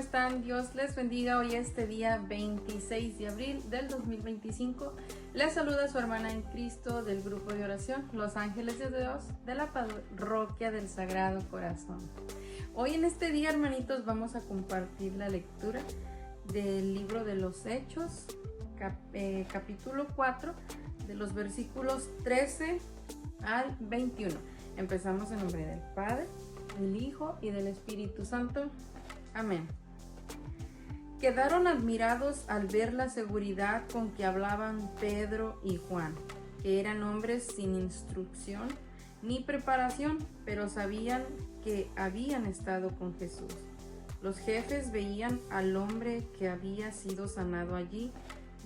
están? Dios les bendiga. Hoy este día 26 de abril del 2025. Les saluda su hermana en Cristo del grupo de oración Los Ángeles de Dios de la Parroquia del Sagrado Corazón. Hoy en este día, hermanitos, vamos a compartir la lectura del libro de los Hechos, capítulo 4, de los versículos 13 al 21. Empezamos en nombre del Padre, del Hijo y del Espíritu Santo. Amén. Quedaron admirados al ver la seguridad con que hablaban Pedro y Juan, que eran hombres sin instrucción ni preparación, pero sabían que habían estado con Jesús. Los jefes veían al hombre que había sido sanado allí,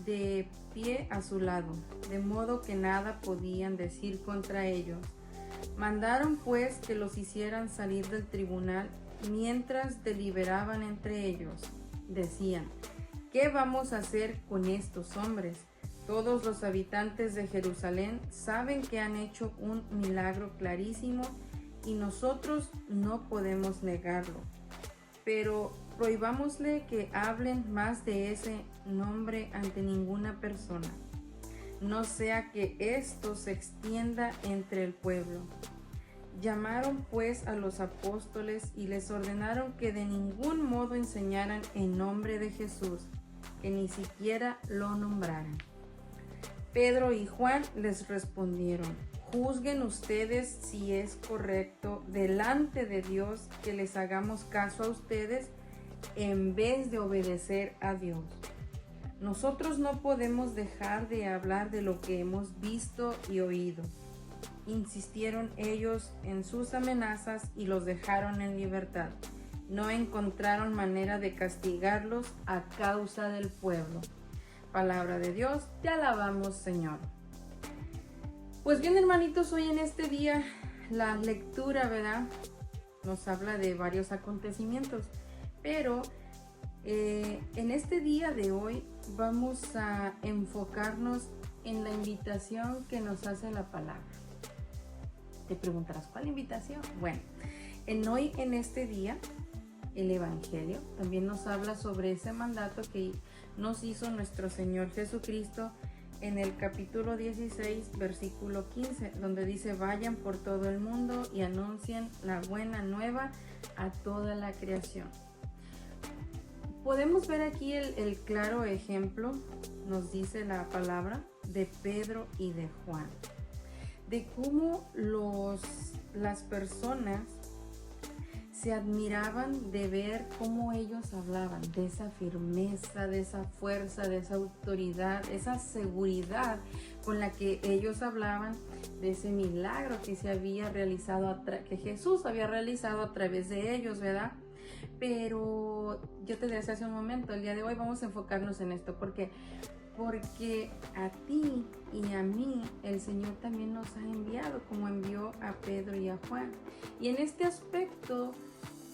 de pie a su lado, de modo que nada podían decir contra ellos. Mandaron pues que los hicieran salir del tribunal mientras deliberaban entre ellos. Decían: ¿qué vamos a hacer con estos hombres? Todos los habitantes de Jerusalén saben que han hecho un milagro clarísimo y nosotros no podemos negarlo. Pero prohibámosle que hablen más de ese nombre ante ninguna persona, no sea que esto se extienda entre el pueblo. Llamaron pues a los apóstoles y les ordenaron que de ningún modo enseñaran en nombre de Jesús, que ni siquiera lo nombraran. Pedro y Juan les respondieron: juzguen ustedes si es correcto delante de Dios que les hagamos caso a ustedes en vez de obedecer a Dios. Nosotros no podemos dejar de hablar de lo que hemos visto y oído. Insistieron ellos en sus amenazas y los dejaron en libertad. No encontraron manera de castigarlos a causa del pueblo. Palabra de Dios, te alabamos, Señor. Pues bien, hermanitos, hoy en este día la lectura, ¿verdad?, nos habla de varios acontecimientos, pero en este día de hoy vamos a enfocarnos en la invitación que nos hace la palabra. Te preguntarás, ¿cuál invitación? Bueno, hoy en este día el Evangelio también nos habla sobre ese mandato que nos hizo nuestro Señor Jesucristo en el capítulo 16, versículo 15, donde dice: vayan por todo el mundo y anuncien la buena nueva a toda la creación. Podemos ver aquí el claro ejemplo, nos dice la palabra, de Pedro y de Juan, de cómo las personas se admiraban de ver cómo ellos hablaban, de esa firmeza, de esa fuerza, de esa autoridad, esa seguridad con la que ellos hablaban, de ese milagro que se había realizado, que Jesús había realizado a través de ellos, ¿verdad? Pero yo te decía hace un momento, el día de hoy vamos a enfocarnos en esto, porque a ti y a mí el Señor también nos ha enviado, como envió a Pedro y a Juan. Y en este aspecto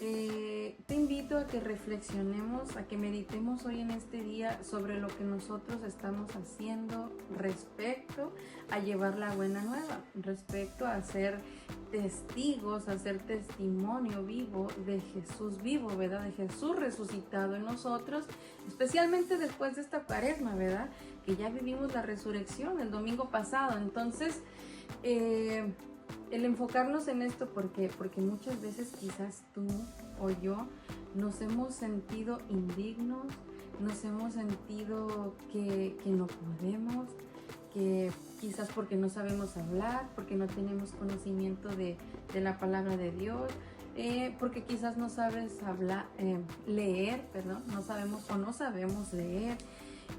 te invito a que reflexionemos, a que meditemos hoy en este día sobre lo que nosotros estamos haciendo respecto a llevar la buena nueva, respecto a ser testigos, a ser testimonio vivo de Jesús vivo, ¿verdad? De Jesús resucitado en nosotros, especialmente después de esta Cuaresma, ¿verdad? Que ya vivimos la resurrección el domingo pasado. Entonces, el enfocarnos en esto, porque muchas veces quizás tú o yo nos hemos sentido indignos, nos hemos sentido que no podemos, que quizás porque no sabemos hablar, porque no tenemos conocimiento de la palabra de Dios, porque quizás no sabes leer, no sabemos leer,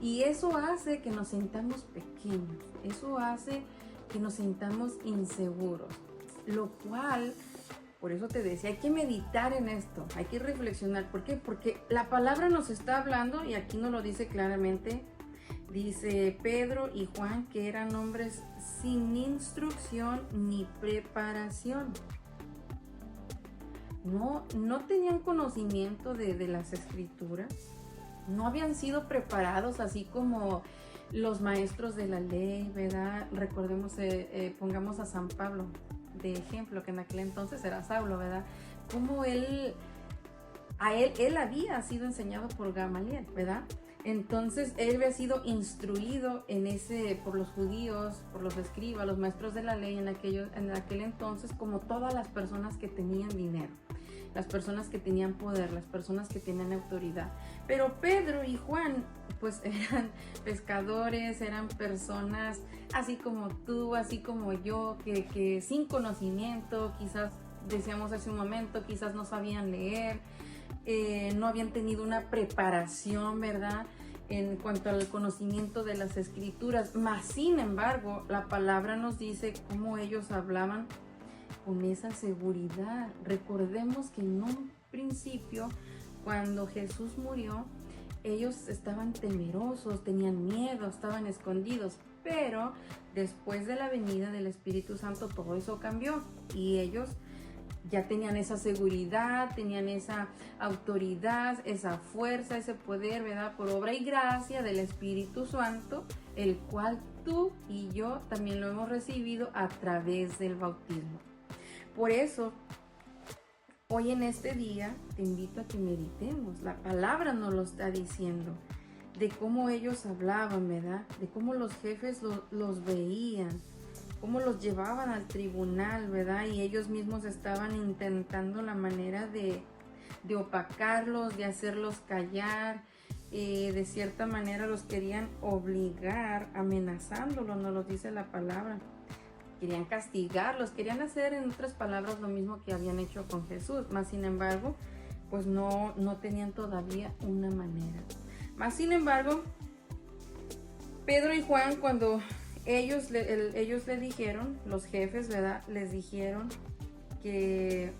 y eso hace que nos sintamos pequeños, eso hace que nos sintamos inseguros, lo cual, por eso te decía, hay que meditar en esto, hay que reflexionar. ¿Por qué? Porque la palabra nos está hablando, y aquí nos lo dice claramente. Dice Pedro y Juan que eran hombres sin instrucción ni preparación. No tenían conocimiento de las escrituras, no habían sido preparados así como los maestros de la ley, ¿verdad? Recordemos, pongamos a San Pablo de ejemplo, que en aquel entonces era Saulo, ¿verdad? Cómo él él había sido enseñado por Gamaliel, ¿verdad? Entonces él había sido instruido por los judíos, por los escribas, los maestros de la ley en aquel entonces, como todas las personas que tenían dinero, las personas que tenían poder, las personas que tenían autoridad. Pero Pedro y Juan pues eran pescadores, eran personas así como tú, así como yo, que sin conocimiento, quizás decíamos hace un momento, quizás no sabían leer, no habían tenido una preparación, ¿verdad?, en cuanto al conocimiento de las escrituras. Mas sin embargo, la palabra nos dice cómo ellos hablaban con esa seguridad. Recordemos que en un principio, cuando Jesús murió, ellos estaban temerosos, tenían miedo, estaban escondidos, pero después de la venida del Espíritu Santo todo eso cambió y ellos ya tenían esa seguridad, tenían esa autoridad, esa fuerza, ese poder, ¿verdad? Por obra y gracia del Espíritu Santo, el cual tú y yo también lo hemos recibido a través del bautismo. Por eso, hoy en este día te invito a que meditemos. La palabra nos lo está diciendo, de cómo ellos hablaban, ¿verdad? De cómo los jefes los veían, cómo los llevaban al tribunal, ¿verdad? Y ellos mismos estaban intentando la manera de opacarlos, de hacerlos callar, de cierta manera los querían obligar, amenazándolos, nos lo dice la palabra. Querían castigarlos, querían hacer, en otras palabras, lo mismo que habían hecho con Jesús, mas sin embargo, pues no tenían todavía una manera. Mas sin embargo, Pedro y Juan, cuando ellos le dijeron, los jefes, ¿verdad?, les dijeron que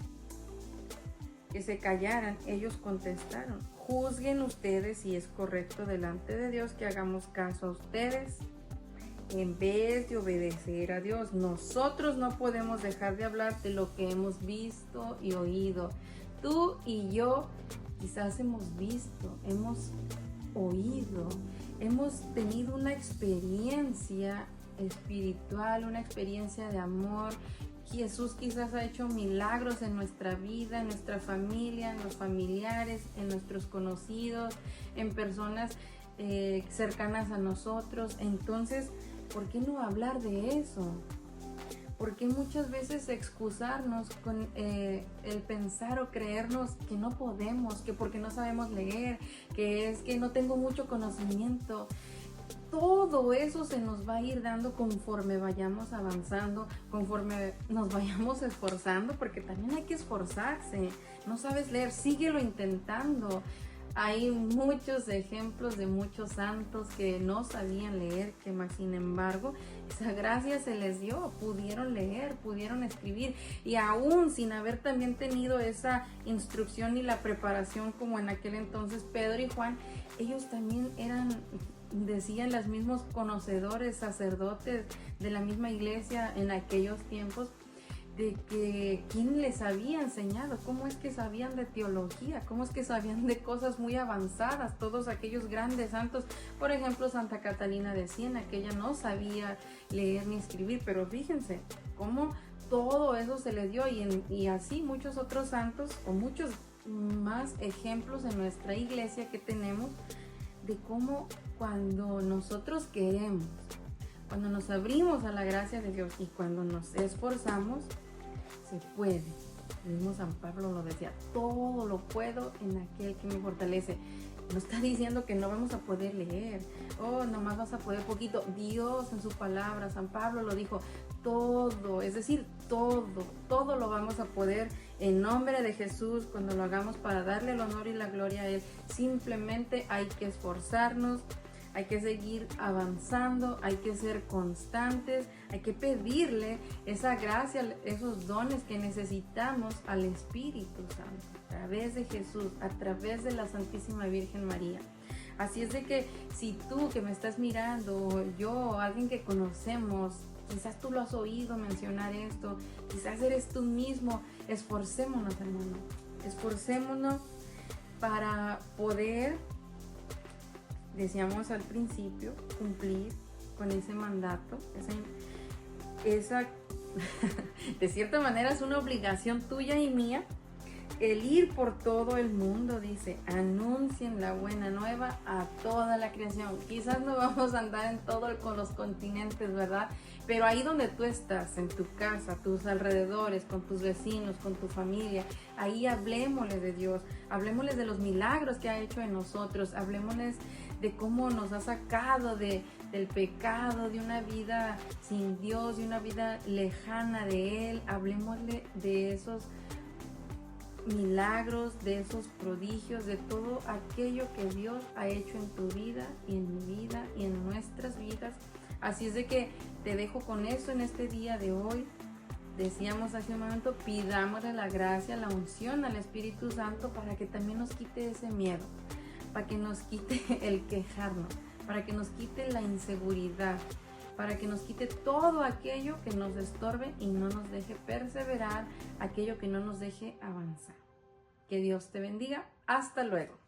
se callaran, ellos contestaron: juzguen ustedes si es correcto delante de Dios que hagamos caso a ustedes en vez de obedecer a Dios. Nosotros no podemos dejar de hablar de lo que hemos visto y oído. Tú y yo quizás hemos visto, hemos oído, hemos tenido una experiencia espiritual, una experiencia de amor. Jesús quizás ha hecho milagros en nuestra vida, en nuestra familia, en los familiares, en nuestros conocidos, en personas cercanas a nosotros. Entonces, ¿por qué no hablar de eso? ¿Por qué muchas veces excusarnos con el pensar o creernos que no podemos, que porque no sabemos leer, que es que no tengo mucho conocimiento? Todo eso se nos va a ir dando conforme vayamos avanzando, conforme nos vayamos esforzando, porque también hay que esforzarse. No sabes leer, síguelo intentando. Hay muchos ejemplos de muchos santos que no sabían leer, que más sin embargo esa gracia se les dio, pudieron leer, pudieron escribir, y aún sin haber también tenido esa instrucción y la preparación como en aquel entonces Pedro y Juan, ellos también decían los mismos conocedores, sacerdotes de la misma iglesia en aquellos tiempos, de que quién les había enseñado, cómo es que sabían de teología, cómo es que sabían de cosas muy avanzadas, todos aquellos grandes santos. Por ejemplo, Santa Catalina de Siena, que ella no sabía leer ni escribir, pero fíjense cómo todo eso se le dio, y así muchos otros santos, o muchos más ejemplos en nuestra iglesia que tenemos, de cómo cuando nosotros queremos, cuando nos abrimos a la gracia de Dios y cuando nos esforzamos, se puede. El mismo San Pablo lo decía: todo lo puedo en aquel que me fortalece. No está diciendo que no vamos a poder leer, nomás vas a poder poquito. Dios en su palabra, San Pablo lo dijo, todo, es decir, todo lo vamos a poder en nombre de Jesús cuando lo hagamos para darle el honor y la gloria a Él. Simplemente hay que esforzarnos, hay que seguir avanzando, hay que ser constantes, hay que pedirle esa gracia, esos dones que necesitamos al Espíritu Santo, a través de Jesús, a través de la Santísima Virgen María. Así es de que si tú que me estás mirando, yo, alguien que conocemos, quizás tú lo has oído mencionar esto, quizás eres tú mismo, esforcémonos, hermano, esforcémonos para poder, decíamos al principio, cumplir con ese mandato, esa de cierta manera es una obligación tuya y mía, el ir por todo el mundo, dice, anuncien la buena nueva a toda la creación. Quizás no vamos a andar en con los continentes, ¿verdad? Pero ahí donde tú estás, en tu casa, tus alrededores, con tus vecinos, con tu familia, ahí hablémosles de Dios, hablémosles de los milagros que ha hecho en nosotros, hablémosles de cómo nos ha sacado del pecado, de una vida sin Dios, de una vida lejana de Él. Hablemosle de esos milagros, de esos prodigios, de todo aquello que Dios ha hecho en tu vida y en mi vida y en nuestras vidas. Así es de que te dejo con eso en este día de hoy. Decíamos hace un momento, pidámosle la gracia, la unción al Espíritu Santo para que también nos quite ese miedo, para que nos quite el quejarnos, para que nos quite la inseguridad, para que nos quite todo aquello que nos estorbe y no nos deje perseverar, aquello que no nos deje avanzar. Que Dios te bendiga. Hasta luego.